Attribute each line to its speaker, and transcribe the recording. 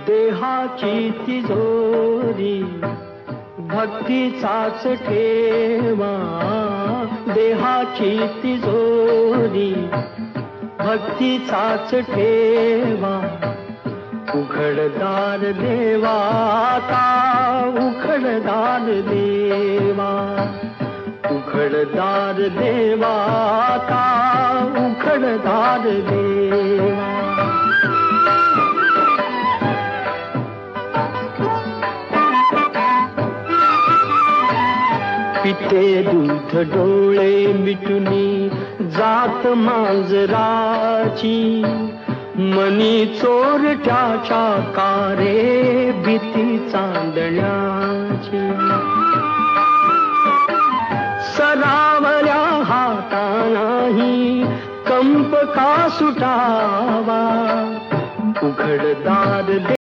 Speaker 1: देहाची तिजोरी भक्तीचाच ठेवा, देहाची तिजोरी भक्तीचाच ठेवा. उघडदार देवा आता उघडदार देवा, उघडदार देवा आता उघडदार देवा. पिते दूध डोळे मिटुनी जात मांजराची, मनी चोरट्याच्या कारे भीतीचा